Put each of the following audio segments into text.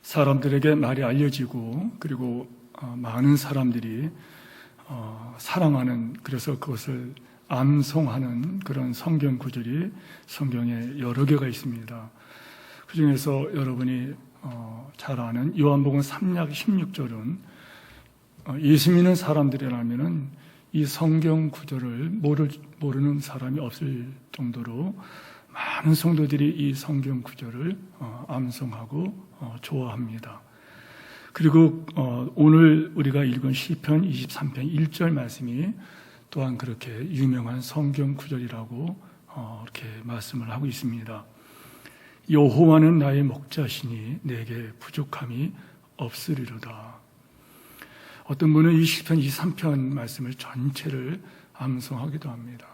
사람들에게 말이 알려지고 그리고 많은 사람들이 사랑하는, 그래서 그것을 암송하는 그런 성경 구절이 성경에 여러 개가 있습니다. 그 중에서 여러분이 잘 아는 요한복음 3장 16절은 예수 믿는 사람들이라면은 이 성경 구절을 모르는 사람이 없을 정도로 많은 성도들이 이 성경 구절을 암송하고 좋아합니다. 그리고 오늘 우리가 읽은 시편 23편 1절 말씀이 또한 그렇게 유명한 성경 구절이라고 이렇게 말씀을 하고 있습니다. 여호와는 나의 목자시니 내게 부족함이 없으리로다. 어떤 분은 이 시편 23편 말씀을 전체를 암송하기도 합니다.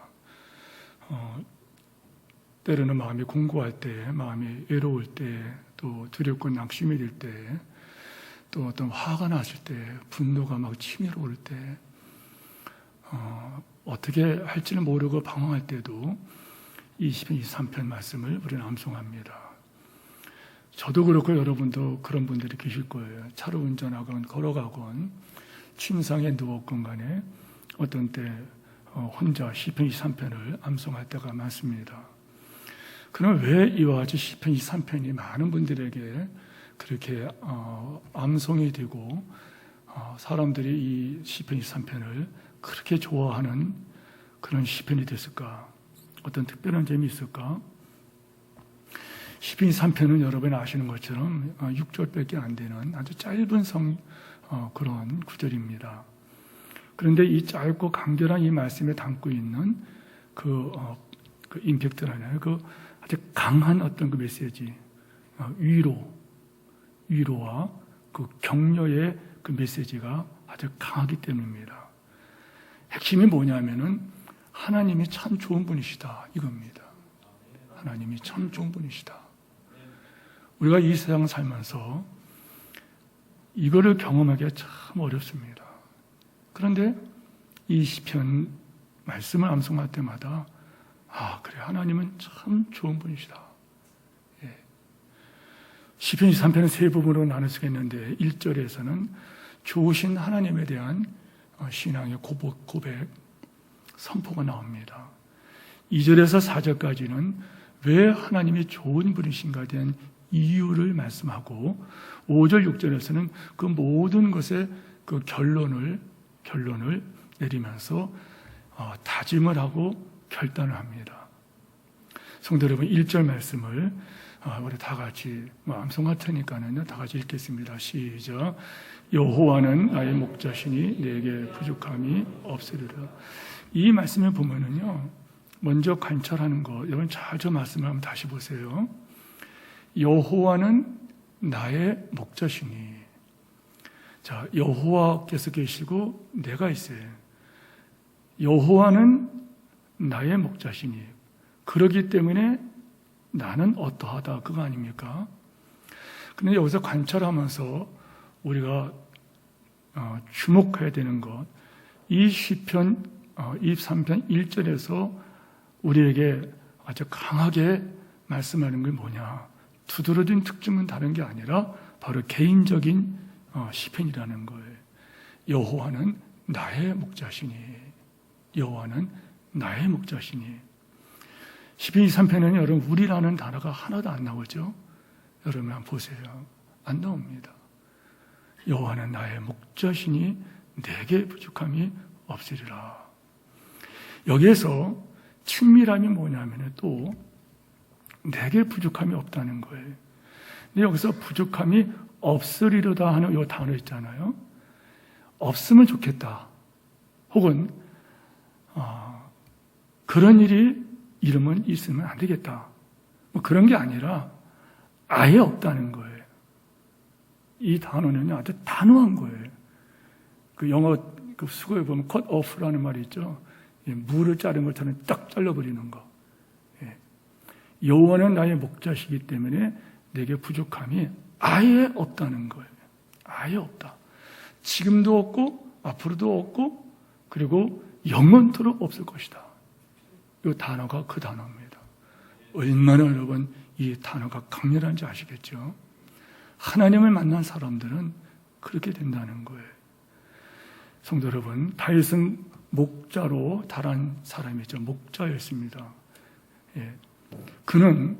때로는 마음이 공고할 때, 마음이 외로울 때, 또 두렵고 낙심이 될 때, 또 어떤 화가 났을 때, 분노가 막 치밀어 오를 때, 어떻게 할지를 모르고 방황할 때도 이 시편 23편 말씀을 우리는 암송합니다. 저도 그렇고 여러분도 그런 분들이 계실 거예요. 차로 운전하건 걸어가건 침상에 누웠건 간에 어떤 때 혼자 시편 23편을 암송할 때가 많습니다. 그럼 왜 이와 같이 시편 23편이 많은 분들에게 그렇게 암송이 되고 사람들이 이 시편 23편을 그렇게 좋아하는 그런 시편이 됐을까? 어떤 특별한 점이 있을까? 시편 23편은 여러분이 아시는 것처럼 6절밖에 안 되는 아주 짧은 그런 구절입니다. 그런데 이 짧고 간결한 이 말씀에 담고 있는 그 임팩트라는 아주 강한 어떤 그 메시지, 위로와 그 격려의 그 메시지가 아주 강하기 때문입니다. 핵심이 뭐냐면은 하나님이 참 좋은 분이시다, 이겁니다. 하나님이 참 좋은 분이시다. 우리가 이 세상 살면서 이거를 경험하기가 참 어렵습니다. 그런데 이 시편 말씀을 암송할 때마다 그래, 하나님은 참 좋은 분이시다. 예. 시편 23편은 세 부분으로 나눌 수가 있는데 1절에서는 좋으신 하나님에 대한 신앙의 고백, 선포가 나옵니다. 2절에서 4절까지는 왜 하나님이 좋은 분이신가에 대한 이유를 말씀하고 5절, 6절에서는 그 모든 것의 그 결론을 내리면서 다짐을 하고 결단을 합니다. 성도 여러분, 1절 말씀을 우리 다 같이 암송할 테니까는요, 다 같이 읽겠습니다. 시작. 여호와는 나의 목자시니 내게 부족함이 없으리라. 이 말씀을 보면은요, 먼저 관찰하는 것, 여러분 잘 저 말씀을 한번 다시 보세요. 여호와는 나의 목자시니. 자, 여호와께서 계시고 내가 있어요. 여호와는 나의 목자시니. 그러기 때문에 나는 어떠하다, 그거 아닙니까? 근데 여기서 관찰하면서 우리가 주목해야 되는 것, 이 시편 23편 1절에서 우리에게 아주 강하게 말씀하는 게 뭐냐? 두드러진 특징은 다른 게 아니라 바로 개인적인 시편이라는 거예요. 여호와는 나의 목자시니. 여호와는 나의 목자시니. 시편 23편에는 여러분 우리라는 단어가 하나도 안 나오죠? 여러분 한번 보세요. 안 나옵니다. 여호와는 나의 목자시니 내게 부족함이 없으리라. 여기에서 친밀함이 뭐냐면 또 내게 부족함이 없다는 거예요. 근데 여기서 부족함이 없으리로다 하는 이 단어 있잖아요. 없으면 좋겠다. 혹은 그런 일이 이러면 있으면 안 되겠다. 뭐 그런 게 아니라 아예 없다는 거예요. 이 단어는 아주 단호한 거예요. 그 영어 그 수거에 보면 cut off라는 말이 있죠. 무를 자른 것처럼 딱 잘라버리는 거. 여호와는 나의 목자시기 때문에 내게 부족함이 아예 없다는 거예요. 아예 없다. 지금도 없고 앞으로도 없고 그리고 영원토록 없을 것이다. 이 단어가 그 단어입니다. 얼마나 여러분 이 단어가 강렬한지 아시겠죠? 하나님을 만난 사람들은 그렇게 된다는 거예요. 성도 여러분, 다윗은 목자로 달한 사람이죠. 목자였습니다. 예. 그는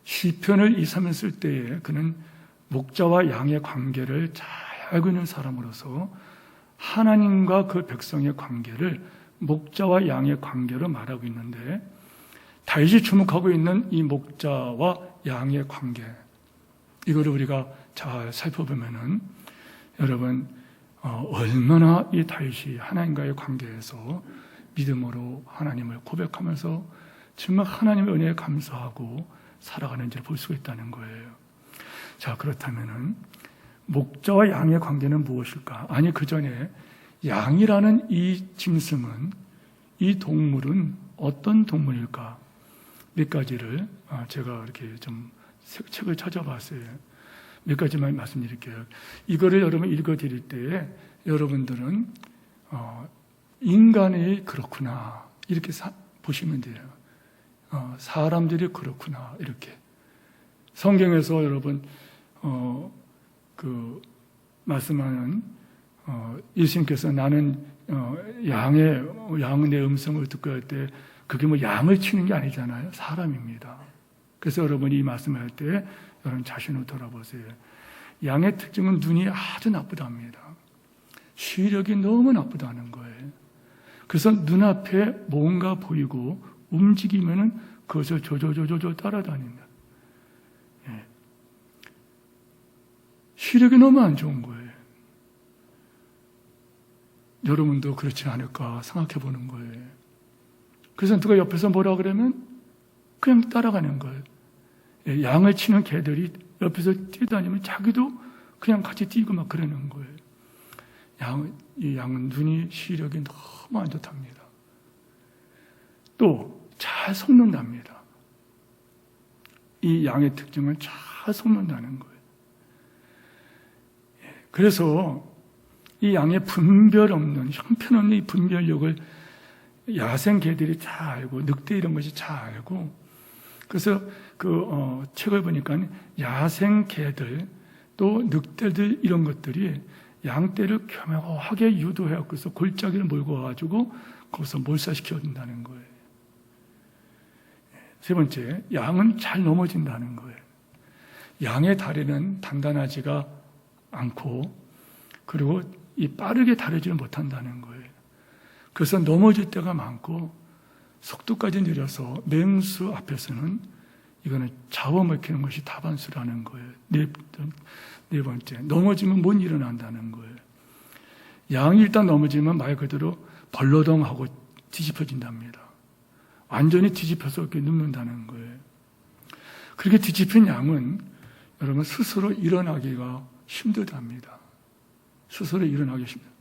시편을 이 삶을 쓸 때에 그는 목자와 양의 관계를 잘 알고 있는 사람으로서 하나님과 그 백성의 관계를 목자와 양의 관계로 말하고 있는데, 다윗이 주목하고 있는 이 목자와 양의 관계, 이거를 우리가 잘 살펴보면은 여러분 얼마나 이 다윗이 하나님과의 관계에서 믿음으로 하나님을 고백하면서 정말 하나님의 은혜에 감사하고 살아가는지를 볼 수가 있다는 거예요. 자, 그렇다면은 목자와 양의 관계는 무엇일까? 아니, 그 전에 양이라는 이 짐승은, 이 동물은 어떤 동물일까? 몇 가지를 제가 이렇게 좀 책을 찾아봤어요. 몇 가지만 말씀드릴게요. 이거를 여러분 읽어드릴 때에 여러분들은 인간이 그렇구나 이렇게 보시면 돼요. 사람들이 그렇구나 이렇게. 성경에서 여러분 그 말씀하는 예수님께서 나는 양은 내 음성을 듣고 할 때 그게 뭐 양을 치는 게 아니잖아요. 사람입니다. 그래서 여러분이 이 말씀할 때 여러분 자신을 돌아보세요. 양의 특징은 눈이 아주 나쁘답니다. 시력이 너무 나쁘다는 거예요. 그래서 눈앞에 뭔가 보이고 움직이면은 그것을 조조조조조 따라다닌다. 예. 시력이 너무 안 좋은 거예요. 여러분도 그렇지 않을까 생각해 보는 거예요. 그래서 누가 옆에서 뭐라 그러면 그냥 따라가는 거예요. 예, 양을 치는 개들이 옆에서 뛰다니면 자기도 그냥 같이 뛰고 막 그러는 거예요. 이 양은 눈이 시력이 너무 안 좋답니다. 또 잘 속는답니다. 이 양의 특징을 잘 속는다는 거예요. 예, 그래서 이 양의 분별 없는, 형편없는 이 분별력을 야생 개들이 잘 알고, 늑대 이런 것이 잘 알고, 그래서 책을 보니까 야생 개들 또 늑대들 이런 것들이 양떼를 교묘하게 유도해서 골짜기를 몰고 와가지고 거기서 몰살시켜 준다는 거예요. 세 번째, 양은 잘 넘어진다는 거예요. 양의 다리는 단단하지가 않고 그리고 이 빠르게 다르지를 못한다는 거예요. 그래서 넘어질 때가 많고 속도까지 느려서 맹수 앞에서는 이거는 잡아먹히는 것이 다반수라는 거예요. 네 번째, 넘어지면 못 일어난다는 거예요. 양이 일단 넘어지면 말 그대로 벌러덩하고 뒤집어진답니다. 완전히 뒤집혀서 이렇게 눕는다는 거예요. 그렇게 뒤집힌 양은 여러분 스스로 일어나기가 힘들답니다. 스스로 일어나기 힘들다.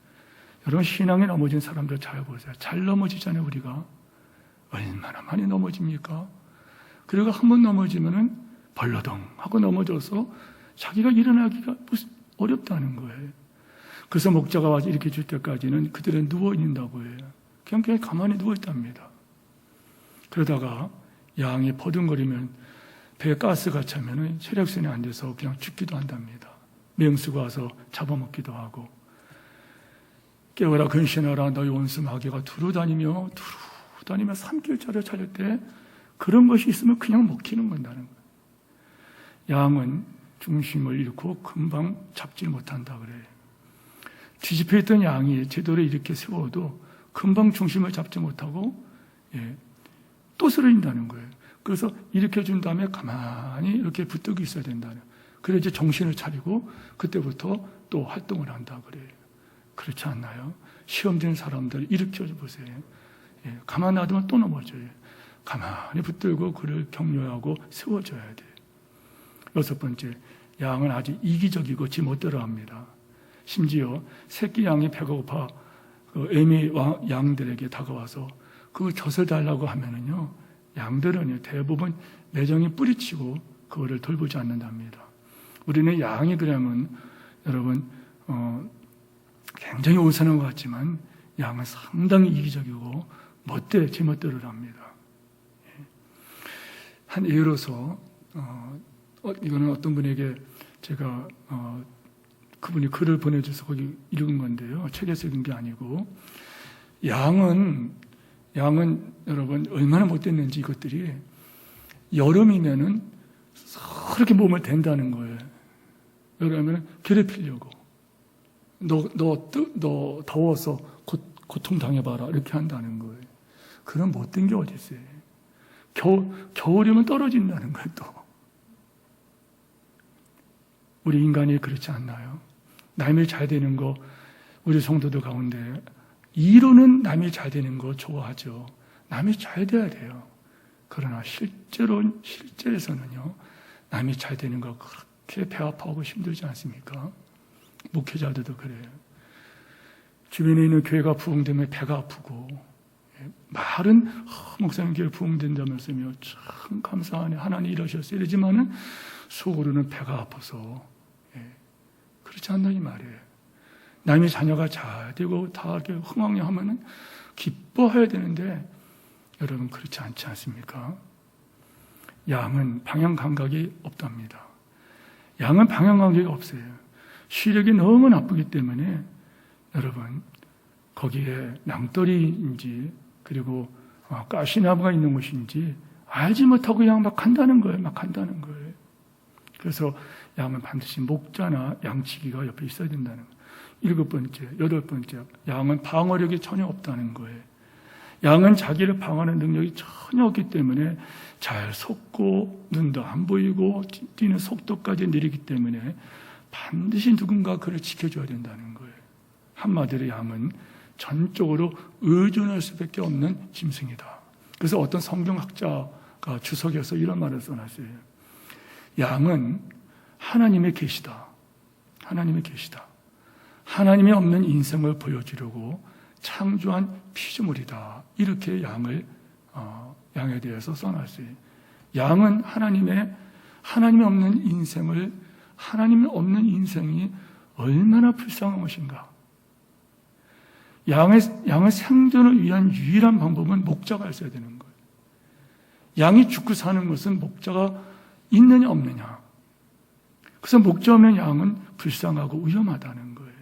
여러분 신앙에 넘어진 사람들 잘 보세요. 잘 넘어지잖아요. 우리가 얼마나 많이 넘어집니까? 그리고 한 번 넘어지면은 벌러덩 하고 넘어져서 자기가 일어나기가 어렵다는 거예요. 그래서 목자가 와서 이렇게 줄 때까지는 그들은 누워 있는다고 해요. 그냥 가만히 누워 있답니다. 그러다가 양이 버둥거리면 배에 가스가 차면은 혈액순이 안 돼서 그냥 죽기도 한답니다. 맹수가 와서 잡아먹기도 하고. 깨어라 근신하라 너희 원수 마귀가 두루 다니며 3개월짜리 차릴 때 그런 것이 있으면 그냥 먹히는 건다는 거예요. 양은 중심을 잃고 금방 잡지 못한다 그래요. 뒤집혀 있던 양이 제대로 이렇게 세워도 금방 중심을 잡지 못하고 또 쓰러진다는 거예요. 그래서 일으켜준 다음에 가만히 이렇게 붙들고 있어야 된다는 거예요. 그래야 이제 정신을 차리고 그때부터 또 활동을 한다 그래요. 그렇지 않나요? 시험 된 사람들 일으켜 보세요. 가만 놔두면 또 넘어져요. 가만히 붙들고 그를 격려하고 세워줘야 돼요. 여섯 번째, 양은 아주 이기적이고 지 못대로 합니다. 심지어 새끼 양이 배가 고파 애미 양들에게 다가와서 그 젖을 달라고 하면은요, 양들은 대부분 매정이 뿌리치고 그거를 돌보지 않는답니다. 우리는 양이 그러면 여러분 굉장히 온순한 것 같지만 양은 상당히 이기적이고 제멋대로를 합니다. 한 예로서 이거는 어떤 분에게 제가 그분이 글을 보내줘서 거기 읽은 건데요. 책에서 읽은 게 아니고, 양은 여러분 얼마나 못됐는지 이것들이 여름이면은 그렇게 몸을 댄다는 거예요. 왜냐하면 괴롭히려고. 너 더워서 고통 당해봐라 이렇게 한다는 거예요. 그런 못된 게 어디 있어요? 겨울이면 떨어진다는 거예요. 또 우리 인간이 그렇지 않나요? 남이 잘 되는 거 우리 성도들 가운데 이론은 남이 잘 되는 거 좋아하죠. 남이 잘 돼야 돼요. 그러나 실제에서는요, 남이 잘 되는 거 그렇게 배 아파하고 힘들지 않습니까? 목회자들도 그래요. 주변에 있는 교회가 부흥되면 배가 아프고, 말은 목사님 교회 부흥된다면서요, 참 감사하네, 하나님 이러셨어요 이러지만은 속으로는 배가 아파서 그렇지 않나 이 말이에요. 남의 자녀가 잘 되고 다 이렇게 흥왕하면은 기뻐해야 되는데 여러분 그렇지 않지 않습니까? 양은 방향 감각이 없답니다. 양은 방향 감각이 없어요. 시력이 너무 나쁘기 때문에 여러분 거기에 낭떠리인지 그리고 가시나무가 있는 곳인지 알지 못하고 그냥 막 간다는 거예요. 막 간다는 거예요. 그래서 양은 반드시 목자나 양치기가 옆에 있어야 된다는 거예요. 7번째, 8번째, 양은 방어력이 전혀 없다는 거예요. 양은 자기를 방어하는 능력이 전혀 없기 때문에 잘 속고 눈도 안 보이고 뛰는 속도까지 느리기 때문에 반드시 누군가 그를 지켜줘야 된다는 거예요. 한마디로 양은 전적으로 의존할 수밖에 없는 짐승이다. 그래서 어떤 성경학자가 주석에서 이런 말을 써놨어요. 양은 하나님의 계시다. 하나님의 계시다. 하나님이 없는 인생을 보여주려고 창조한 피조물이다. 이렇게 양에 대해서 써놨어요. 양은 하나님이 없는 인생을, 하나님이 없는 인생이 얼마나 불쌍한 것인가. 양의 생존을 위한 유일한 방법은 목자가 있어야 되는 거예요. 양이 죽고 사는 것은 목자가 있느냐 없느냐. 그래서 목자 없는 양은 불쌍하고 위험하다는 거예요.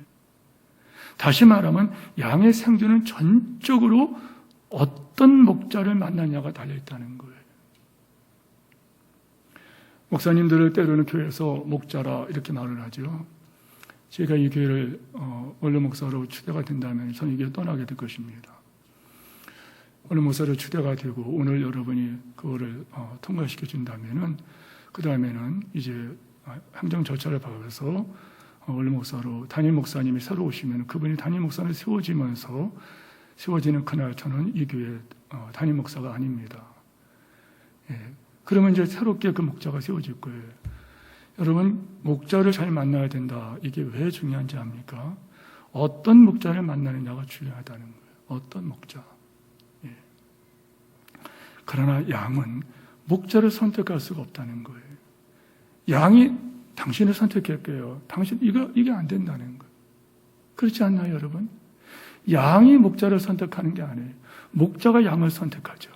다시 말하면 양의 생존은 전적으로 어떤 목자를 만나냐가 달려있다는 거예요. 목사님들을 때로는 교회에서 목자라 이렇게 말을 하죠. 제가 이 교회를 원로 목사로 추대가 된다면 저는 이 교회 떠나게 될 것입니다. 원로 목사로 추대가 되고 오늘 여러분이 그거를 통과시켜 준다면은 그 다음에는 이제 행정 절차를 밟아서 원로 목사로 담임 목사님이 새로 오시면 그분이 담임 목사로 세워지는 그날 저는 이 교회 담임 목사가 아닙니다. 그러면 이제 새롭게 그 목자가 세워질 거예요. 여러분 목자를 잘 만나야 된다. 이게 왜 중요한지 압니까? 어떤 목자를 만나느냐가 중요하다는 거예요. 어떤 목자. 그러나 양은 목자를 선택할 수가 없다는 거예요. 양이 당신을 선택할게요. 당신 이게 안 된다는 거예요. 그렇지 않나요, 여러분? 양이 목자를 선택하는 게 아니에요. 목자가 양을 선택하죠.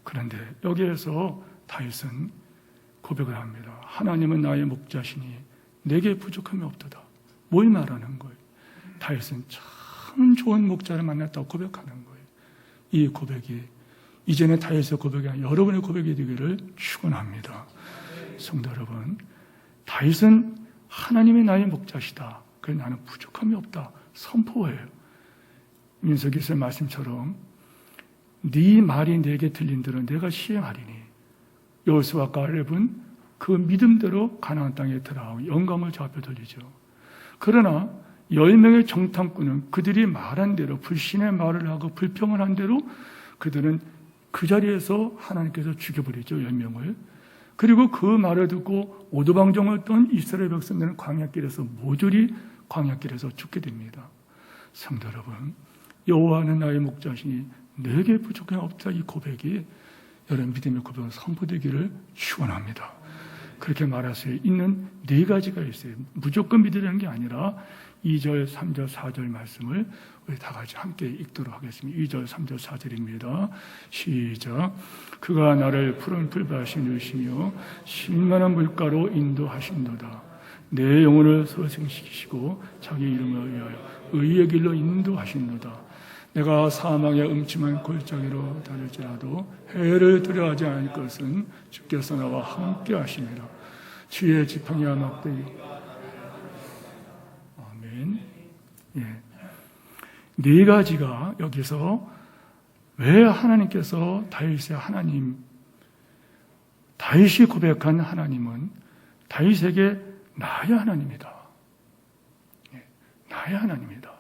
그런데 여기에서 다윗은 고백을 합니다. 하나님은 나의 목자시니 내게 부족함이 없도다. 뭘 말하는 거예요? 다윗은 참 좋은 목자를 만났다고 고백하는 거예요. 이 고백이 이제는 다윗의 고백이 아니라 여러분의 고백이 되기를 축원합니다. 성도 여러분, 다윗은 하나님이 나의 목자시다. 그래서 나는 부족함이 없다. 선포해요. 민수기서의 말씀처럼 네 말이 내게 들린대로 내가 시행하리니 여호수아와 갈렙은 그 믿음대로 가나안 땅에 들어가고 영광을 저 앞에 돌리죠. 그러나 10명의 정탐꾼은 그들이 말한 대로 불신의 말을 하고 불평을 한 대로 그들은 그 자리에서 하나님께서 죽여버리죠. 10명을. 그리고 그 말을 듣고 오도방정을 떤 이스라엘 백성들은 광야길에서 모조리 광야길에서 죽게 됩니다. 성도 여러분, 여호와는 나의 목자시니 내게 부족함이 없다. 이 고백이 여러분 믿음의 고백으로 선포되기를 축원합니다. 그렇게 말하세요. 있는 4가지가 있어요. 무조건 믿으라는 게 아니라 2절, 3절, 4절 말씀을 우리 다 같이 함께 읽도록 하겠습니다. 2절, 3절, 4절입니다. 시작. 그가 나를 푸른 풀밭이 누시며 신만한 물가로 인도하신도다. 내 영혼을 소생시키시고 자기 이름을 위하여 의의 길로 인도하신도다. 내가 사망의 음침한 골짜기로 다닐지라도 해를 두려워하지 않을 것은 주께서 나와 함께 하시니라. 주의 지팡이와 막대기. 아멘. 예. 네 가지가 여기서 왜 하나님께서 다윗이 고백한 하나님은 다윗에게 나의 하나님이다. 예, 나의 하나님이다.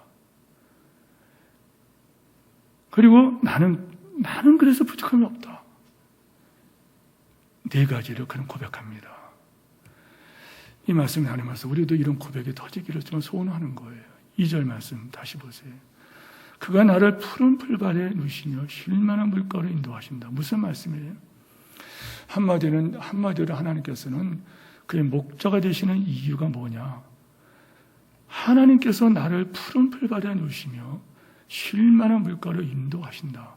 그리고 나는 그래서 부족함이 없다. 네 가지를 그는 고백합니다. 이 말씀이 나누면서 우리도 이런 고백이 터지기를 좀 소원하는 거예요. 2절 말씀 다시 보세요. 그가 나를 푸른 풀밭에 누시며 쉴만한 물가로 인도하신다. 무슨 말씀이에요? 한마디로 하나님께서는 그의 목자가 되시는 이유가 뭐냐? 하나님께서 나를 푸른 풀밭에 누시며 쉴만한 물가로 인도하신다.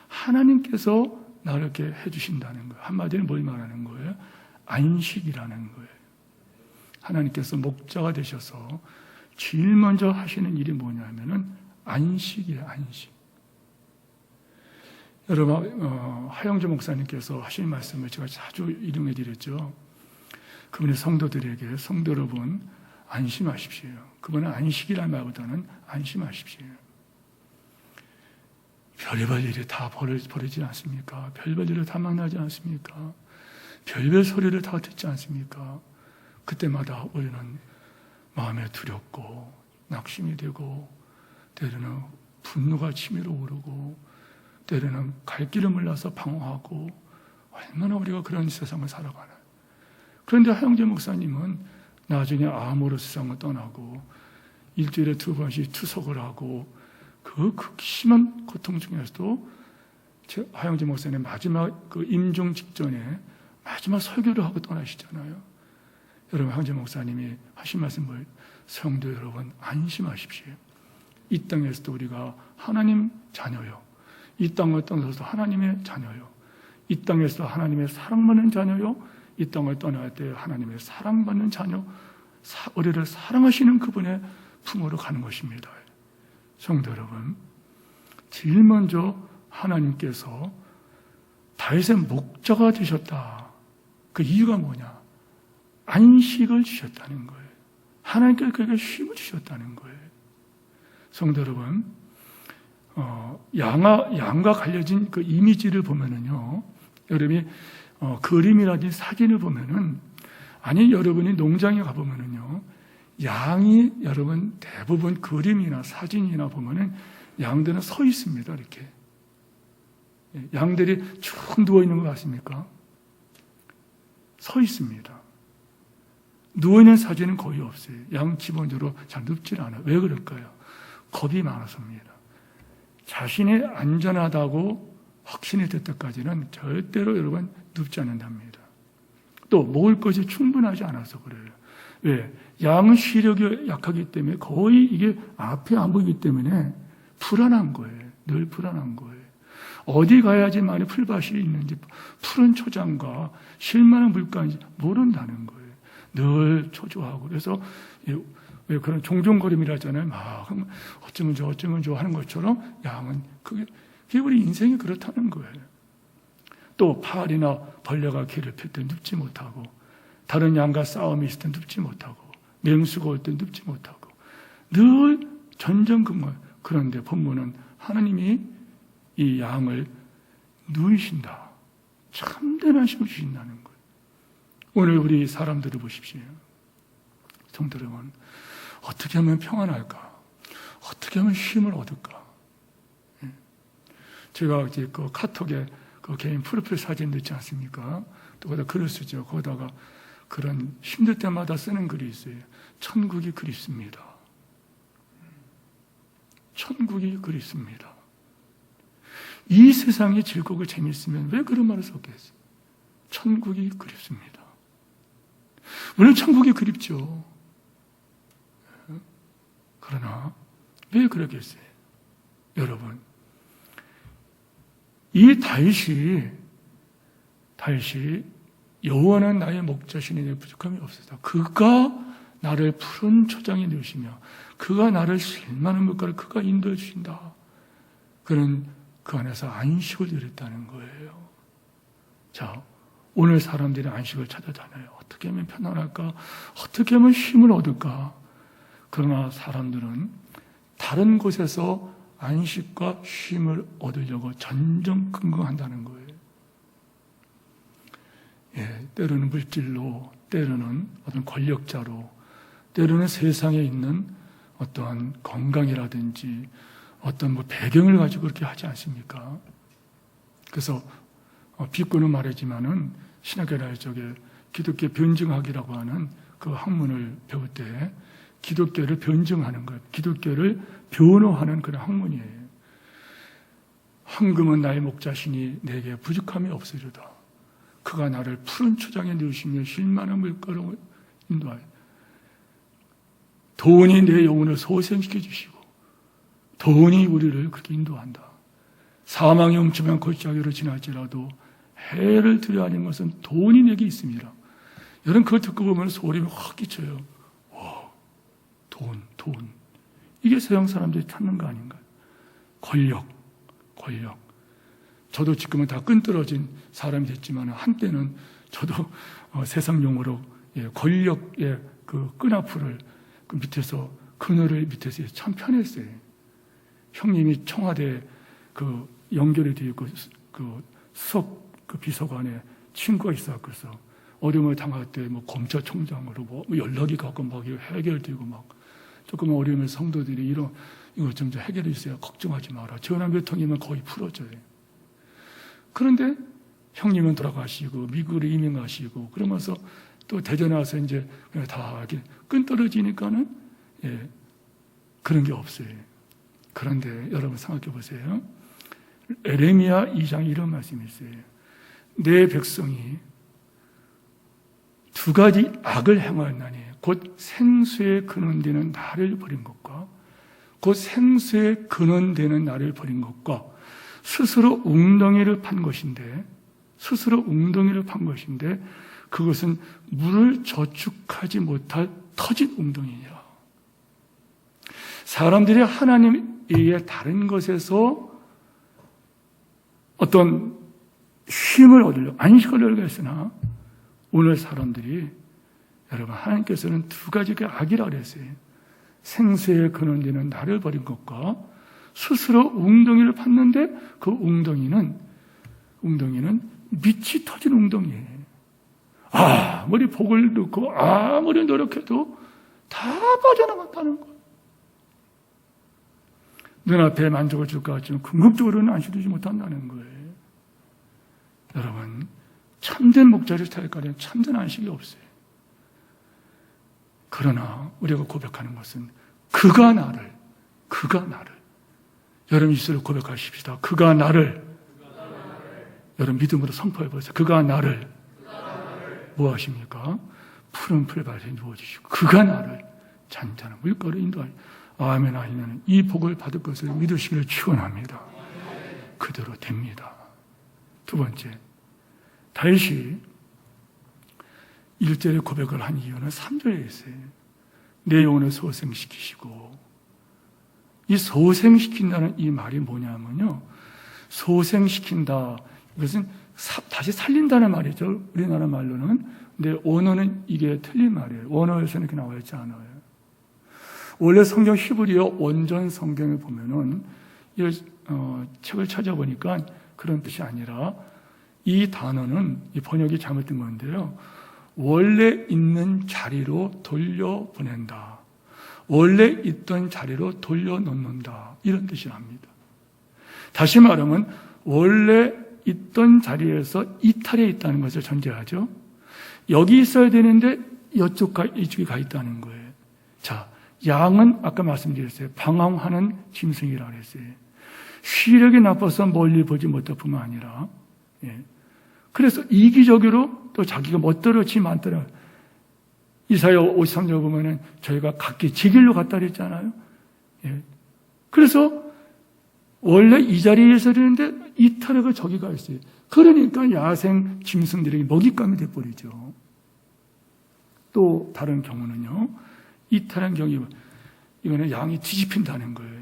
하나님께서 나를 이렇게 해주신다는 거예요. 한마디로 뭘 말하는 거예요? 안식이라는 거예요. 하나님께서 목자가 되셔서 제일 먼저 하시는 일이 뭐냐면은 안식이에요. 안식. 여러분, 하영주 목사님께서 하신 말씀을 제가 자주 인용해 드렸죠. 그분의 성도들에게, 성도 여러분, 안심하십시오. 그분은 안식이라는 말보다는 안심하십시오. 별별 일이 다 벌어지지 않습니까? 별별 일이 다 만나지 않습니까? 별별 소리를 다 듣지 않습니까? 그때마다 우리는 마음에 두렵고 낙심이 되고 때로는 분노가 치밀어 오르고 때로는 갈 길을 몰라서 방황하고 얼마나 우리가 그런 세상을 살아가나. 그런데 하영재 목사님은 나중에 암으로 세상을 떠나고 일주일에 2번씩 투석을 하고 그 극심한 고통 중에서도 하영재 목사님 마지막 그 임종 직전에 마지막 설교를 하고 떠나시잖아요. 여러분, 하영재 목사님이 하신 말씀 뭐예요? 성도 여러분, 안심하십시오. 이 땅에서도 우리가 하나님 자녀요. 이 땅을 떠나서도 하나님의 자녀요. 이 땅에서도 하나님의 사랑받는 자녀요. 이 땅을 떠날 때 하나님의 사랑받는 자녀, 우리를 사랑하시는 그분의 품으로 가는 것입니다. 성도 여러분, 제일 먼저 하나님께서 다윗의 목자가 되셨다. 그 이유가 뭐냐? 안식을 주셨다는 거예요. 하나님께서 그에게 쉼을 주셨다는 거예요. 성도 여러분, 양과 갈려진 그 이미지를 보면은요, 여러분이 그림이라든지 사진을 보면은, 아니 여러분이 농장에 가보면은요, 양이 여러분 대부분 그림이나 사진이나 보면은 양들은 서 있습니다. 이렇게 양들이 쭉 누워 있는 거 같습니까? 서 있습니다. 누워 있는 사진은 거의 없어요. 양 기본적으로 잘 눕질 않아요. 왜 그럴까요? 겁이 많아서입니다. 자신이 안전하다고 확신이 될 때까지는 절대로 여러분 눕지 않는답니다. 또 먹을 것이 충분하지 않아서 그래요. 왜? 양은 시력이 약하기 때문에 거의 이게 앞이 안 보이기 때문에 불안한 거예요. 늘 불안한 거예요. 어디 가야지만이 풀밭이 있는지, 푸른 초장과 쉴만한 물가인지 모른다는 거예요. 늘 초조하고. 그래서 왜 그런 종종거림이라 하잖아요. 막 어쩌면 좋아 하는 것처럼 양은 그게 우리 인생이 그렇다는 거예요. 또 파리나 벌레가 길을 필 때 눕지 못하고, 다른 양과 싸움이 있을 때 눕지 못하고, 맹수가 올 때 눕지 못하고, 늘 전전긍긍. 그런데 본문은 하나님이 이 양을 누이신다. 참된 안심을 주신다는 거예요. 오늘 우리 사람들을 보십시오. 성도 여러분, 어떻게 하면 평안할까? 어떻게 하면 쉼을 얻을까? 제가 이제 그 카톡에 그 개인 프로필 사진 넣지 않습니까? 또 거기다 글을 쓰죠. 거기다가 그런 힘들 때마다 쓰는 글이 있어요. 천국이 그립습니다. 천국이 그립습니다. 이 세상이 즐겁고 재밌으면 왜 그런 말을 썼겠어요? 천국이 그립습니다. 물론 천국이 그립죠. 그러나 왜 그러겠어요? 여러분, 이 다윗이 여호와는 나의 목자시니 내 부족함이 없으다. 그가 나를 푸른 초장에 넣으시며 그가 나를 실만한 물가를 그가 인도해 주신다. 그는 그 안에서 안식을 누렸다는 거예요. 자, 오늘 사람들이 안식을 찾아다녀요. 어떻게 하면 편안할까? 어떻게 하면 쉼을 얻을까? 그러나 사람들은 다른 곳에서 안식과 쉼을 얻으려고 전전긍긍한다는 거예요. 때로는 물질로, 때로는 어떤 권력자로, 때로는 세상에 있는 어떠한 건강이라든지 어떤 배경을 가지고 그렇게 하지 않습니까? 그래서 비꼬는 말이지만은 신학교라 쪽에 기독교 변증학이라고 하는 그 학문을 배울 때 기독교를 변증하는 것, 기독교를 변호하는 그런 학문이에요. 황금은 나의 목자시니 내게 부족함이 없으리로다. 그가 나를 푸른 초장에 넣으시며 쉴만한 물가로 인도하여 돈이 내 영혼을 소생시켜 주시고 돈이 우리를 그렇게 인도한다. 사망의 음침한 골짜기로 지날지라도 해를 두려워하는 것은 돈이 내게 있습니다. 여러분 그걸 듣고 보면 소름이 확 끼쳐요. 와, 돈. 이게 서양 사람들이 찾는 거 아닌가요? 권력. 저도 지금은 다 끈떨어진 사람이 됐지만 한때는 저도 세상 용어로 권력의 그 끈앞을 그 밑에서 그늘을 밑에서 참 편했어요. 형님이 청와대 그 연결이 되어 있고 그 수석 그 비서관에 친구가 있어 그래서 어려움을 당할 때 뭐 검찰총장으로 뭐 연락이 가고 막 해결되고 막 조금 어려우면 성도들이 이거 좀 해결해 주세요. 걱정하지 마라. 전화 몇 통이면 거의 풀어져요. 그런데 형님은 돌아가시고 미국으로 이민 가시고 그러면서 또 대전에 와서 이제 다 이렇게 끈 떨어지니까는 그런 게 없어요. 그런데 여러분 생각해 보세요. 에레미야 2장에 이런 말씀이 있어요. 내 백성이 두 가지 악을 행하였나니 곧 생수에 근원되는 나를 버린 것과 곧 생수에 근원되는 나를 버린 것과 스스로 웅덩이를 판 것인데 그것은 물을 저축하지 못할 터진 웅덩이니라. 사람들이 하나님 외에 다른 것에서 어떤 쉼을 얻으려고 안식을 얻으려고 했으나 오늘 사람들이 여러분 하나님께서는 두 가지가 악이라고 그랬어요. 생수에 근원되는 나를 버린 것과 스스로 웅덩이를 팠는데 그 웅덩이는 밑이 터진 웅덩이에요. 아무리 복을 넣고 아무리 노력해도 다 빠져나갔다는 거예요. 눈앞에 만족을 줄 것 같지만 궁극적으로는 안식되지 못한다는 거예요. 여러분 참된 목자를 찾을까는 참된 안식이 없어요. 그러나 우리가 고백하는 것은 그가 나를 여러분 이스를 고백하십시다. 그가 나를 여러분 믿음으로 선포해보세요. 그가 나를 뭐 하십니까? 푸른 풀밭에 누워주시고 그가 나를 잔잔한 물가로 인도하여 아멘 하시면 이 복을 받을 것을 믿으시기를 축원합니다. 그대로 됩니다. 두 번째, 다윗이 1절에 고백을 한 이유는 3절에 있어요. 내 영혼을 소생시키시고 이 소생시킨다는 이 말이 뭐냐면요. 소생시킨다. 이것은 다시 살린다는 말이죠. 우리나라 말로는. 근데 원어는 이게 틀린 말이에요. 원어에서는 이렇게 나와 있지 않아요. 원래 성경 히브리어 원전 성경을 보면은 이 책을 찾아보니까 그런 뜻이 아니라 이 단어는 이 번역이 잘못된 건데요. 원래 있는 자리로 돌려보낸다. 원래 있던 자리로 돌려놓는다. 이런 뜻이랍니다. 다시 말하면 원래 있던 자리에서 이탈해 있다는 것을 전제하죠. 여기 있어야 되는데 이쪽에 가 있다는 거예요. 자, 양은 아까 말씀드렸어요. 방황하는 짐승이라고 했어요. 시력이 나빠서 멀리 보지 못할 뿐만 아니라 그래서 이기적으로 또 자기가 멋대로지 않더라. 이사야 53절 보면은 저희가 각기 제 길로 갔다 그랬잖아요. 그래서 원래 이 자리에 있어야 되는데 이탈하고 저기 가 있어요. 그러니까 야생 짐승들에게 먹잇감이 돼버리죠. 또 다른 경우는요, 이탈한 경우, 이거는 양이 뒤집힌다는 거예요.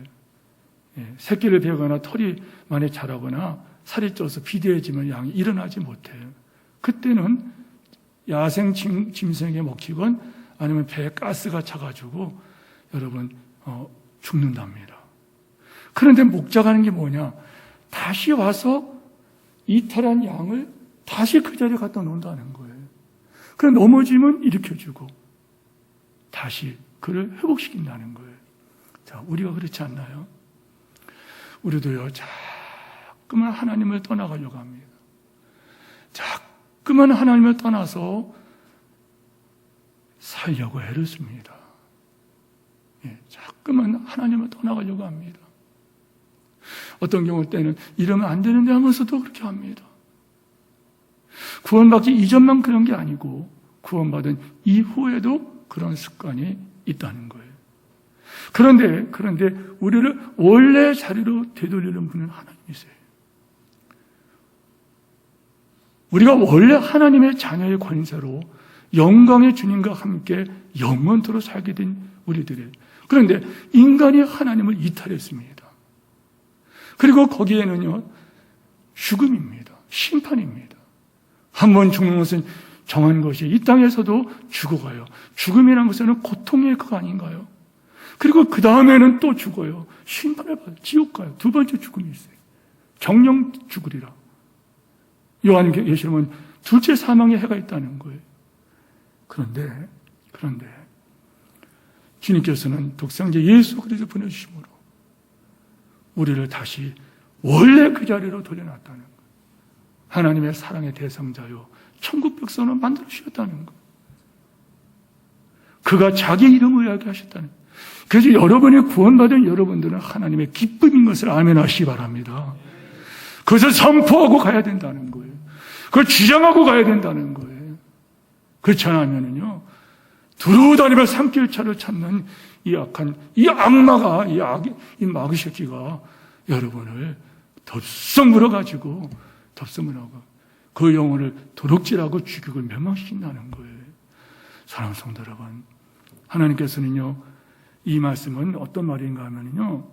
새끼를 베거나 털이 많이 자라거나 살이 쪄서 비대해지면 양이 일어나지 못해요. 그때는 야생 짐승에게 먹히건 아니면 배에 가스가 차가지고 여러분 죽는답니다. 그런데 목자가 하는 게 뭐냐? 다시 와서 이탈한 양을 다시 그 자리에 갖다 놓는다는 거예요. 그래 넘어지면 일으켜주고 다시 그를 회복시킨다는 거예요. 자, 우리가 그렇지 않나요? 우리도요, 자꾸만 하나님을 떠나가려고 합니다. 자꾸만 하나님을 떠나서 살려고 애를 씁니다. 자꾸만 하나님을 떠나가려고 합니다. 어떤 경우 때는 이러면 안 되는데 하면서도 그렇게 합니다. 구원받기 이전만 그런 게 아니고 구원받은 이후에도 그런 습관이 있다는 거예요. 그런데 우리를 원래 자리로 되돌리는 분은 하나님이세요. 우리가 원래 하나님의 자녀의 권세로 영광의 주님과 함께 영원토록 살게 된 우리들이에요. 그런데 인간이 하나님을 이탈했습니다. 그리고 거기에는요, 죽음입니다. 심판입니다. 한 번 죽는 것은 정한 것이 이 땅에서도 죽어가요. 죽음이라는 것은 고통의 그거 아닌가요? 그리고 그 다음에는 또 죽어요. 심판을 받아요. 지옥 가요. 두 번째 죽음이 있어요. 정령 죽으리라. 요한계시록은 둘째 사망의 해가 있다는 거예요. 그런데 주님께서는 독생자 예수 그리스도 보내주심으로 우리를 다시 원래 그 자리로 돌려놨다는 거예요. 하나님의 사랑의 대상자요, 천국 백성을 만들어 주셨다는 거예요. 그가 자기 이름을 이야기 하셨다는 거예요. 그래서 여러분이 구원받은 여러분들은 하나님의 기쁨인 것을 아멘하시기 바랍니다. 그것을 선포하고 가야 된다는 거예요. 그걸 주장하고 가야 된다는 거예요. 그렇지 않으면요, 두루 다니며 산길차를 찾는 이 악한, 이 악마가, 이 마귀 새끼가 여러분을 덥석 물어가지고 그 영혼을 도둑질하고 죽이고 멸망시킨다는 거예요. 사랑하는 성도 여러분, 하나님께서는요, 이 말씀은 어떤 말인가 하면요,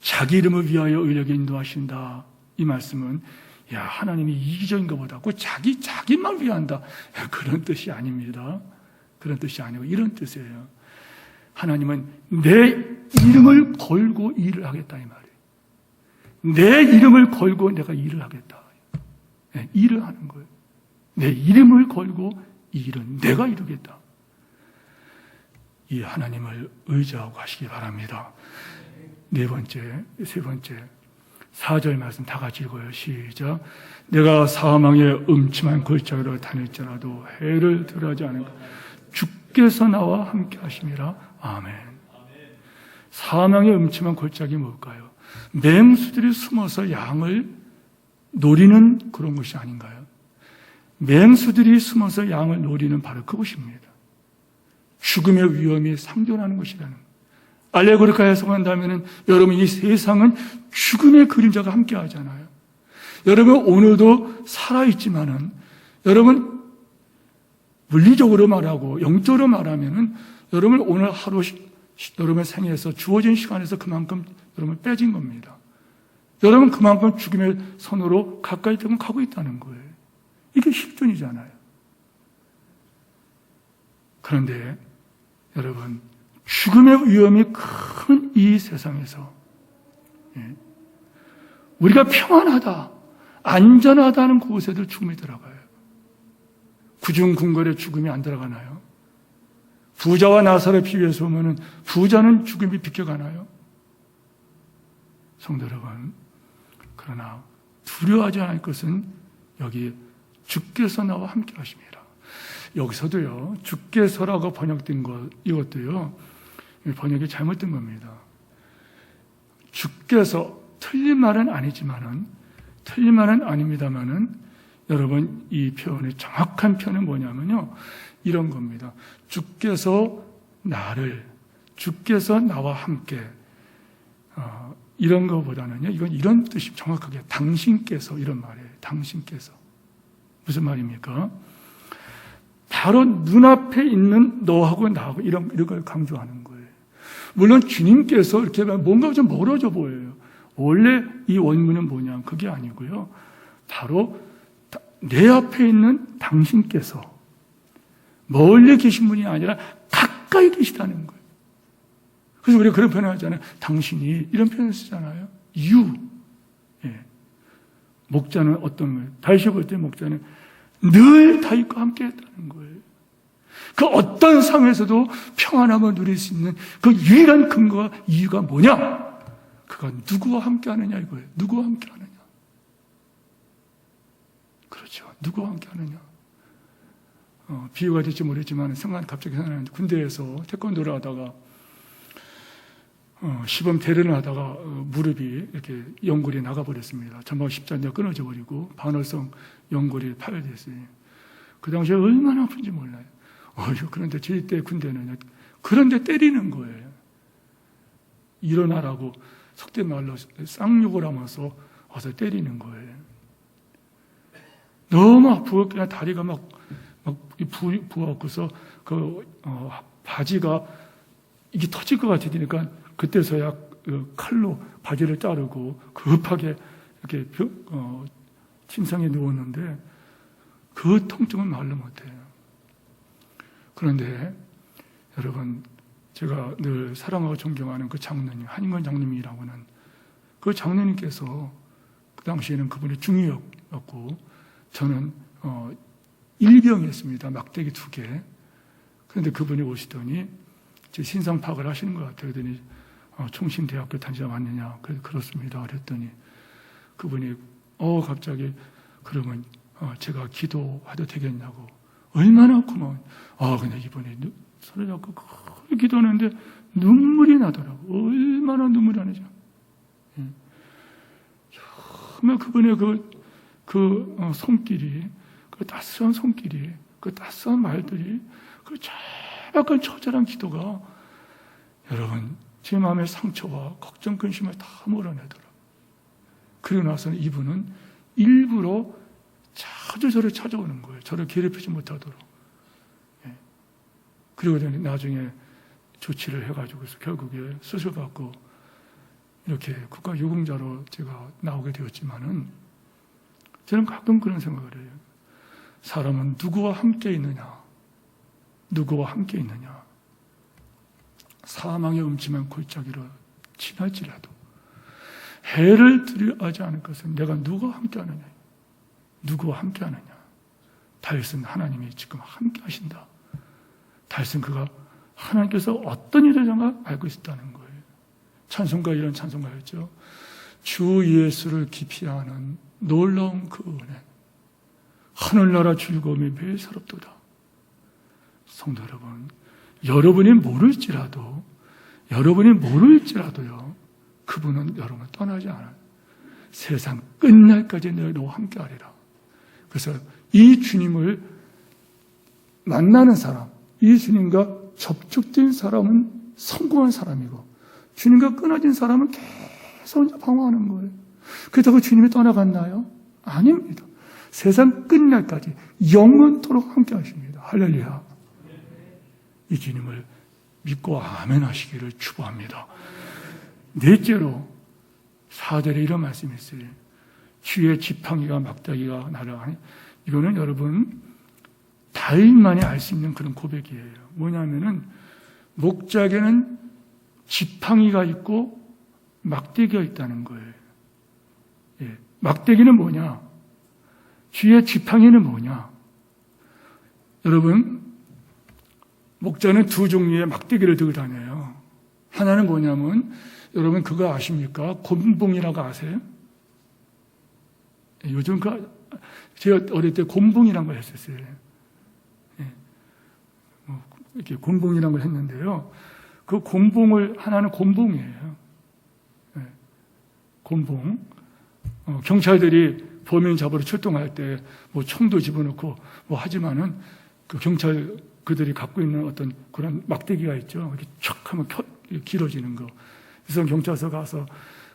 자기 이름을 위하여 의롭게 인도하신다. 이 말씀은 하나님이 이기적인 것보다 자기만 위한다. 그런 뜻이 아닙니다. 그런 뜻이 아니고 이런 뜻이에요. 하나님은 내 이름을 걸고 일을 하겠다 이 말이에요. 내 이름을 걸고 내가 일을 하겠다. 일을 하는 거예요. 내 이름을 걸고 이 일은 내가 이루겠다. 이 하나님을 의지하고 하시기 바랍니다. 세 번째 4절 말씀 다 같이 읽어요. 시작. 내가 사망의 음침한 골짜기로 다닐지라도 해를 들어하지 않은가. 주께서 나와 함께 하심이라. 아멘. 사망의 음침한 골짜기 뭘까요? 맹수들이 숨어서 양을 노리는 그런 것이 아닌가요? 맹수들이 숨어서 양을 노리는 바로 그것입니다. 죽음의 위험이 상존하는 것이라는 거예요. 알레고리카 해석한다면 여러분, 이 세상은 죽음의 그림자가 함께 하잖아요. 여러분, 오늘도 살아있지만은 여러분, 물리적으로 말하고 영적으로 말하면은 여러분 오늘 하루 여러분 생에서 주어진 시간에서 그만큼 여러분 빼진 겁니다. 여러분 그만큼 죽음의 선으로 가까이 되면 가고 있다는 거예요. 이게 실존이잖아요. 그런데 여러분, 죽음의 위험이 큰 이 세상에서 우리가 평안하다, 안전하다는 그곳에도 죽음이 들어가요. 구중궁궐에 죽음이 안 들어가나요? 부자와 나사를 비교해서 보면 부자는 죽음이 비껴가나요? 성도 여러분, 그러나 두려워하지 않을 것은 여기 주께서 나와 함께 하십니다. 여기서도요, 주께서라고 번역된 것, 이것도요, 번역이 잘못된 겁니다. 주께서, 틀린 말은 아닙니다만은, 여러분, 이 표현의 정확한 표현은 뭐냐면요, 이런 겁니다. 주께서 나와 함께, 이런 것보다는요, 이건 이런 뜻이 정확하게, 당신께서, 이런 말이에요. 당신께서. 무슨 말입니까? 바로 눈앞에 있는 너하고 나하고 이런 걸 강조하는 거예요. 물론 주님께서 이렇게 뭔가 좀 멀어져 보여요. 원래 이 원문은 뭐냐? 그게 아니고요. 바로 내 앞에 있는 당신께서 멀리 계신 분이 아니라 가까이 계시다는 거예요. 그래서 우리가 그런 표현을 하잖아요. 당신이 이런 표현을 쓰잖아요. You. 예. 목자는 어떤 거예요? 다시 볼 때 목자는 늘 다윗과 함께 했다는 거예요. 그 어떤 상황에서도 평안함을 누릴 수 있는 그 유일한 근거와 이유가 뭐냐? 그가 누구와 함께 하느냐 이거예요. 누구와 함께 하느냐. 그렇죠. 누구와 함께 하느냐. 비유가 될지 모르겠지만 생각 갑자기 생각나는데 군대에서 태권도를 하다가 시범 대련을 하다가 무릎이 이렇게 연골이 나가버렸습니다. 전방 십자인대가 끊어져 버리고 반월성 연골이 파열됐어요. 그 당시에 얼마나 아픈지 몰라요. 그런데 저희 때 군대는 그런데 때리는 거예요. 일어나라고 속된 말로 쌍욕을 하면서 와서 때리는 거예요. 너무 아프고 그냥 다리가 막 부었고서 바지가 이게 터질 것 같으니까 그때서야 칼로 바지를 자르고 급하게 이렇게 침상에 누웠는데 그 통증은 말로 못해요. 그런데 여러분, 제가 늘 사랑하고 존경하는 그 장로님, 한인권 장로님이라고는 그 장로님께서 그 당시에는 그분이 중위였고 저는 일병이었습니다. 막대기 2개. 그런데 그분이 오시더니 제 신상 파악을 하시는 것 같아요. 그러더니 총신대학교 다니자 왔느냐. 그래서 그렇습니다. 그랬더니 그분이 갑자기 그러면 제가 기도해도 되겠냐고. 얼마나 고마워요. 근데 이번에 손을 잡고 그렇게 기도하는데 눈물이 나더라고. 얼마나 눈물이 나는지. 정말 그분의 그 손길이, 그 따스한 손길이, 그 따스한 말들이, 그 차박한 처절한 기도가 여러분, 제 마음의 상처와 걱정, 근심을 다 몰아내더라고요. 그러고 나서는 이분은 일부러 자주 저를 찾아오는 거예요. 저를 괴롭히지 못하도록. 그리고 나중에 조치를 해가지고서 결국에 수술받고 이렇게 국가유공자로 제가 나오게 되었지만은 저는 가끔 그런 생각을 해요. 사람은 누구와 함께 있느냐? 누구와 함께 있느냐? 사망의 음침한 골짜기로 지날지라도 해를 두려워하지 않을 것은 내가 누구와 함께 하느냐? 누구와 함께 하느냐? 다윗은 하나님이 지금 함께 하신다. 다윗은 그가 하나님께서 어떤 일을 정말 알고 있었다는 거예요. 찬송가 이런 찬송가였죠. 주 예수를 깊이 아는 놀라운 그 은혜. 하늘나라 즐거움이 매일 새롭도다. 성도 여러분, 여러분이 모를지라도요, 그분은 여러분을 떠나지 않아요. 세상 끝날까지 너와 함께 하리라. 그래서 이 주님을 만나는 사람, 이 주님과 접촉된 사람은 성공한 사람이고, 주님과 끊어진 사람은 계속 혼자 방황하는 거예요. 그렇다고 주님이 떠나갔나요? 아닙니다. 세상 끝날까지 영원토록 함께 하십니다. 할렐루야. 이 주님을 믿고 아멘 하시기를 축복합니다. 넷째로 4절에 이런 말씀이 있어요. 주의 지팡이가 막대기가 나를 하니, 이거는 여러분 다윗만이 알 수 있는 그런 고백이에요. 뭐냐면은 목자에게는 지팡이가 있고 막대기가 있다는 거예요. 막대기는 뭐냐? 주의 지팡이는 뭐냐? 여러분, 목자는 2 종류의 막대기를 들고 다녀요. 하나는 뭐냐면, 여러분 그거 아십니까? 곤봉이라고 아세요? 요즘 제가 어릴 때 곤봉이라는 걸 했었어요. 이렇게 곤봉이라는 걸 했는데요. 그 곤봉을, 하나는 곤봉이에요. 곤봉. 경찰들이 범인 잡으러 출동할 때 뭐 총도 집어넣고 뭐 하지만은 그 경찰 그들이 갖고 있는 어떤 그런 막대기가 있죠. 이렇게 촥 하면 길어지는 거. 그래서 경찰서 가서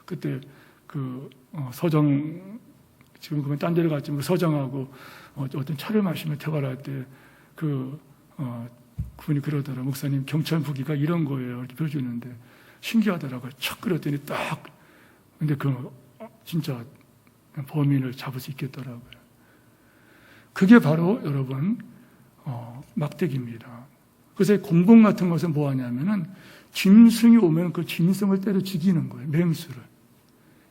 그때 서정, 지금 그러면 딴 데를 갔지만 서정하고 어떤 차를 마시며 대화를 할 때 그분이 그러더라고요. 목사님, 경찰 무기가 이런 거예요. 이렇게 보여주는데 신기하더라고요. 척 그렸더니 딱. 근데 진짜 범인을 잡을 수 있겠더라고요. 그게 바로 여러분, 막대기입니다. 그래서 공범 같은 것은 뭐 하냐면은 짐승이 오면 그 짐승을 때려 죽이는 거예요. 맹수를.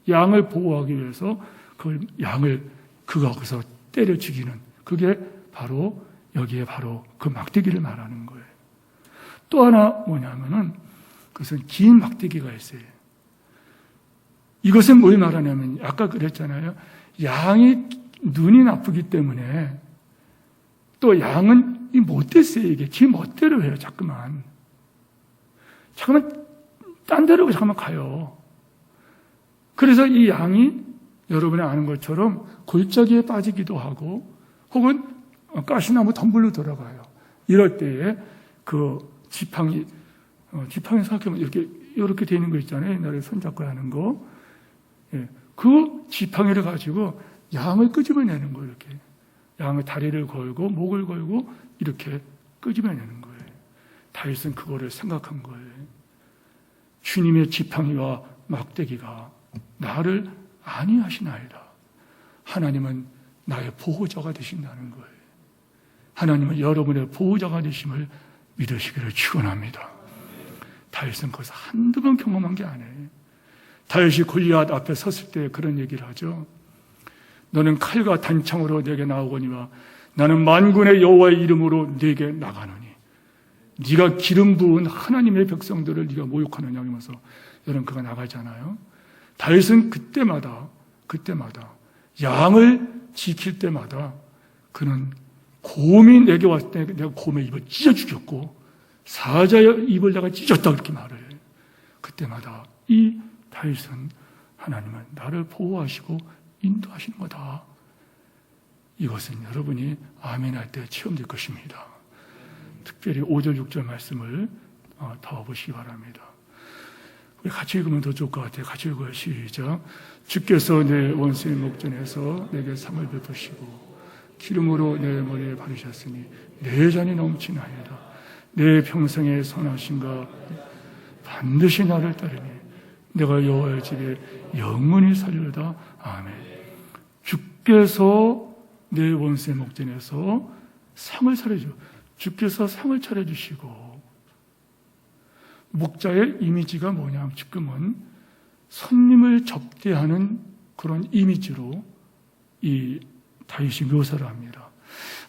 양을 보호하기 위해서 그 양을 거기서 때려 죽이는, 그게 바로 여기에 바로 그 막대기를 말하는 거예요. 또 하나 뭐냐면은 그것은 긴 막대기가 있어요. 이것은 뭘 말하냐면 아까 그랬잖아요. 양이 눈이 나쁘기 때문에 또 양은 못 됐어요. 이게 지 멋대로 해요. 자꾸만 딴 데로 가요. 그래서 이 양이 여러분이 아는 것처럼 골짜기에 빠지기도 하고 혹은 가시나무 덤불로 들어가요. 이럴 때에 그 지팡이 생각하면 이렇게 되는 거 있잖아요. 옛날에 손잡고 하는 거. 예, 그 지팡이를 가지고 양을 끄집어내는 거예요. 이렇게 양의 다리를 걸고 목을 걸고 이렇게 끄집어내는 거예요. 다윗은 그거를 생각한 거예요. 주님의 지팡이와 막대기가 나를 안위하시나이다. 하나님은 나의 보호자가 되신다는 거예요. 하나님은 여러분의 보호자가 되심을 믿으시기를 축원합니다. 다윗은 그것을 한두 번 경험한 게 아니에요. 다윗이 골리앗 앞에 섰을 때 그런 얘기를 하죠. 너는 칼과 단창으로 내게 나오거니와 나는 만군의 여호와의 이름으로 내게 나가노니 네가 기름 부은 하나님의 백성들을 네가 모욕하느냐 하면서 여러분 그가 나가잖아요. 다윗은 그때마다 양을 지킬 때마다 그는 곰이 내게 왔을 때 내가 곰의 입을 찢어 죽였고 사자의 입을 내가 찢었다 그렇게 말을 해요. 그때마다 이 다윗은 하나님은 나를 보호하시고 인도하시는 거다. 이것은 여러분이 아멘할 때 체험될 것입니다. 특별히 5절 6절 말씀을 더 보시기 바랍니다. 우리 같이 읽으면 더 좋을 것 같아요. 같이 읽어요. 시작. 주께서 내 원수의 목전에서 내게 상을 베푸시고 기름으로 내 머리에 바르셨으니 내 잔이 넘치나이다. 내 평생의 선하심과 반드시 나를 따르니 내가 여호와의 집에 영원히 살리로다. 아멘. 주께서 내 원수의 목전에서 상을 차려주. 주께서 상을 차려주시고 목자의 이미지가 뭐냐? 지금은 손님을 접대하는 그런 이미지로 이 다윗이 묘사를 합니다.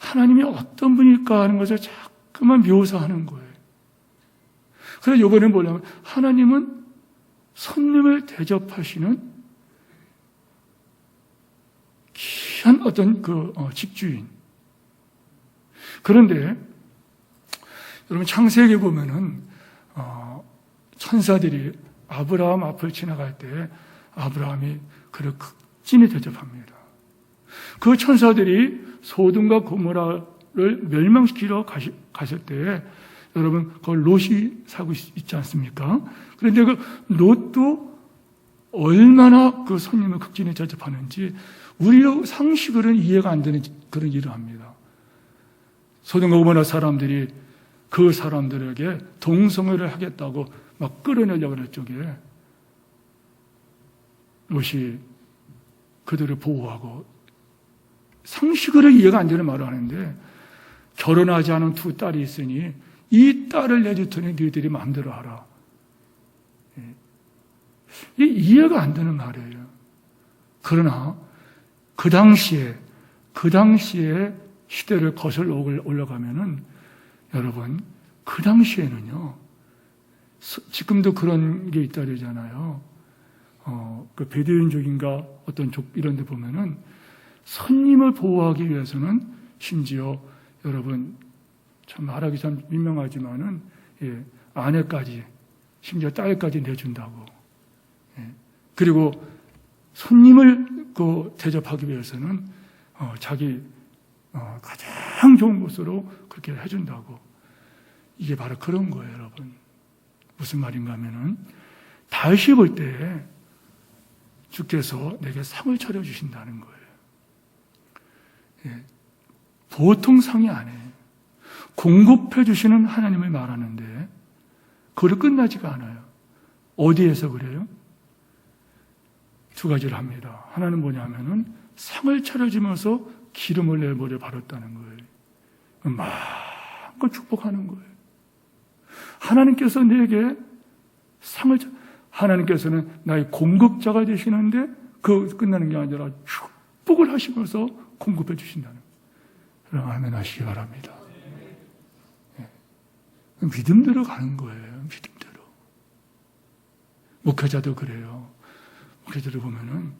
하나님이 어떤 분일까 하는 것을 자꾸만 묘사하는 거예요. 그래서 이번에 뭐냐면 하나님은 손님을 대접하시는 귀한 어떤 집주인. 그런데 여러분 창세기에 보면은 천사들이 아브라함 앞을 지나갈 때 아브라함이 그를 극진히 대접합니다. 그 천사들이 소돔과 고모라를 멸망시키러 가실 때 여러분 그걸 롯이 사고 있지 않습니까? 그런데 그 롯도 얼마나 그 손님을 극진히 대접하는지 우리 상식으로는 이해가 안 되는 그런 일을 합니다. 소돔과 고모라 사람들이 그 사람들에게 동성애를 하겠다고 막 끌어내려고 할 적에 롯이 그들을 보호하고 상식으로 이해가 안 되는 말을 하는데 결혼하지 않은 두 딸이 있으니 이 딸을 내줄 테니 너희들이 마음대로 하라. 이게 이해가 안 되는 말이에요. 그러나 그 당시에 시대를 거슬러 올라가면은 여러분 그 당시에는요 지금도 그런 게 있다 그러잖아요. 그 베두인족인가 어떤 족 이런 데 보면은 손님을 보호하기 위해서는 심지어 여러분 참 말하기 참 민망하지만은 아내까지 심지어 딸까지 내준다고. 그리고 손님을 대접하기 위해서는 자기 가장 좋은 곳으로 그렇게 해준다고. 이게 바로 그런 거예요, 여러분. 무슨 말인가 하면은 다윗이 볼 때 주께서 내게 상을 차려주신다는 거예요. 보통 상이 아니에요. 공급해 주시는 하나님을 말하는데 그걸로 끝나지가 않아요. 어디에서 그래요? 두 가지를 합니다. 하나는 뭐냐면은 상을 차려주면서 기름을 내버려 바랐다는 거예요. 마음껏 축복하는 거예요. 하나님께서 내게 하나님께서는 나의 공급자가 되시는데 그 끝나는 게 아니라 축복을 하시면서 공급해 주신다는 거예요. 아멘 하시기 바랍니다. 네. 믿음대로 가는 거예요. 믿음대로. 목회자도 그래요. 목회자들 보면은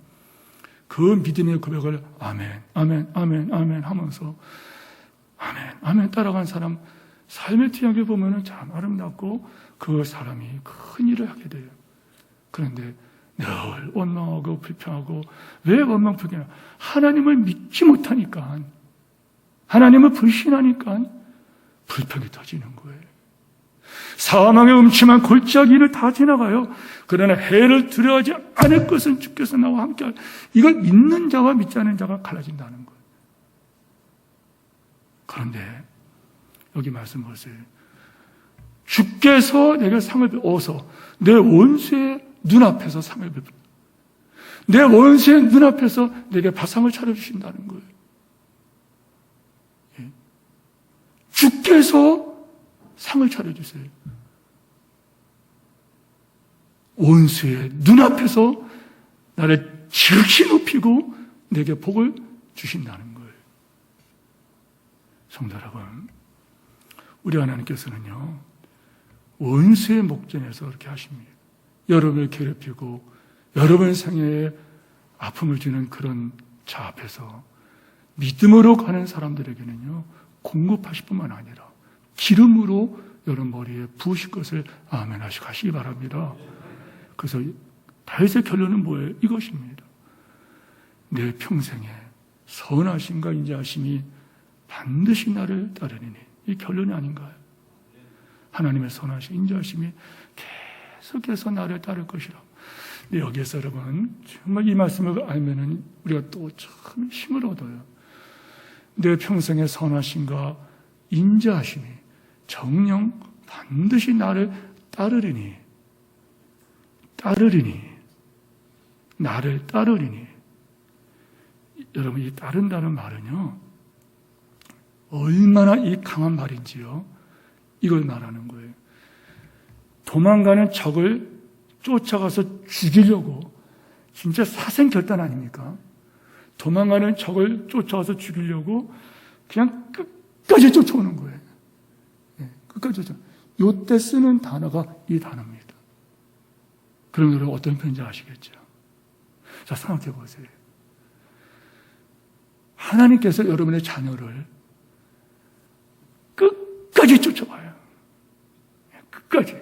그 믿음의 고백을 아멘, 아멘, 아멘, 아멘 하면서 아멘, 아멘 따라간 사람 삶의 뒤에 보면은 참 아름답고 그 사람이 큰 일을 하게 돼요. 그런데 늘 원망하고 불평하고 왜 원망 불평해? 하나님을 믿지 못하니까 하나님을 불신하니까 불평이 터지는 거예요. 사망의 음침한 골짜기를 다 지나가요. 그러나 해를 두려워하지 않을 것은 주께서 나와 함께할. 이걸 믿는 자와 믿지 않는 자가 갈라진다는 거예요. 그런데 여기 말씀 보세요. 주께서 내게 상을 베어서 내 원수의 눈앞에서 상을 베풀. 내 원수의 눈앞에서 내게 바상을 차려주신다는 거예요. 예. 주께서 상을 차려주세요. 원수의 눈앞에서 나를 지극히 높이고 내게 복을 주신다는 거예요. 성도 여러분, 우리 하나님께서는요, 원수의 목전에서 그렇게 하십니다. 여러분을 괴롭히고 여러분 생애에 아픔을 주는 그런 자 앞에서 믿음으로 가는 사람들에게는요, 공급하실 뿐만 아니라 기름으로 여러분 머리에 부으실 것을 아멘 하시고 가시기 바랍니다. 그래서 다윗의 결론은 뭐예요? 이것입니다. 내 평생에 선하심과 인자하심이 반드시 나를 따르리니. 이 결론이 아닌가요? 하나님의 선하심, 인자하심이 계속해서 나를 따를 것이라. 근데 여기에서 여러분 정말 이 말씀을 알면은 우리가 또 참 힘을 얻어요. 내 평생의 선하심과 인자하심이 정녕 반드시 나를 따르리니, 나를 따르리니. 여러분, 이 따른다는 말은요, 얼마나 이 강한 말인지요. 이걸 말하는 거예요. 도망가는 적을 쫓아가서 죽이려고, 진짜 사생결단 아닙니까? 도망가는 적을 쫓아가서 죽이려고 그냥 끝까지 쫓아오는 거예요. 네, 끝까지 쫓아오는. 요때 쓰는 단어가 이 단어입니다. 그럼 여러분 어떤 편인지 아시겠죠? 자, 생각해 보세요. 하나님께서 여러분의 자녀를 끝까지 쫓아와요. 끝까지.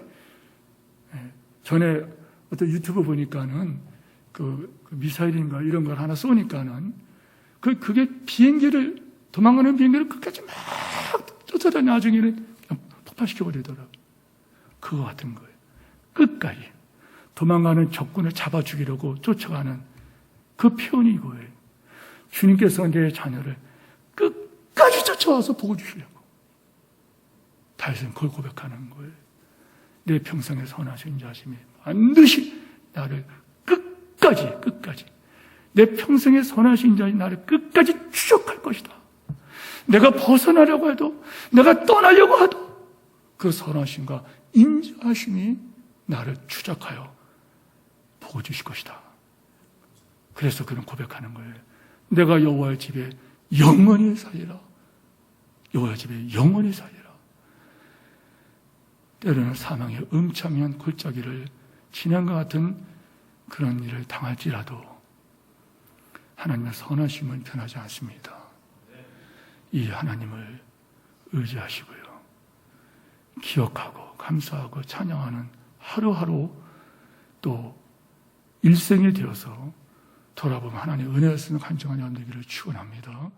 전에 어떤 유튜브 보니까는 그 미사일인가 이런 걸 하나 쏘니까는 그게 비행기를, 도망가는 비행기를 끝까지 막 쫓아다니 나중에는 폭파시켜버리더라고요. 그거 같은 거예요. 끝까지. 도망가는 적군을 잡아 죽이려고 쫓아가는 그 표현이 이거예요. 주님께서 내 자녀를 끝까지 쫓아와서 복을 주시려고. 다윗은 그걸 고백하는 거예요. 내 평생의 선하신 인자하심이 반드시 나를 끝까지 내 평생의 선하신 인자하심이 나를 끝까지 추적할 것이다. 내가 벗어나려고 해도, 내가 떠나려고 해도 그 선하심과 인자하심이 나를 추적하여 복을 주실 것이다. 그래서 그는 고백하는 거예요. 내가 여호와의 집에 영원히 살리라. 여호와의 집에 영원히 살리라. 때로는 사망의 음참한 골짜기를 지난 것 같은 그런 일을 당할지라도 하나님의 선하심은 변하지 않습니다. 이 하나님을 의지하시고요, 기억하고 감사하고 찬양하는 하루하루 또 일생이 되어서 돌아보면 하나님의 은혜를 쓰는 간증한 연대기를 축원합니다.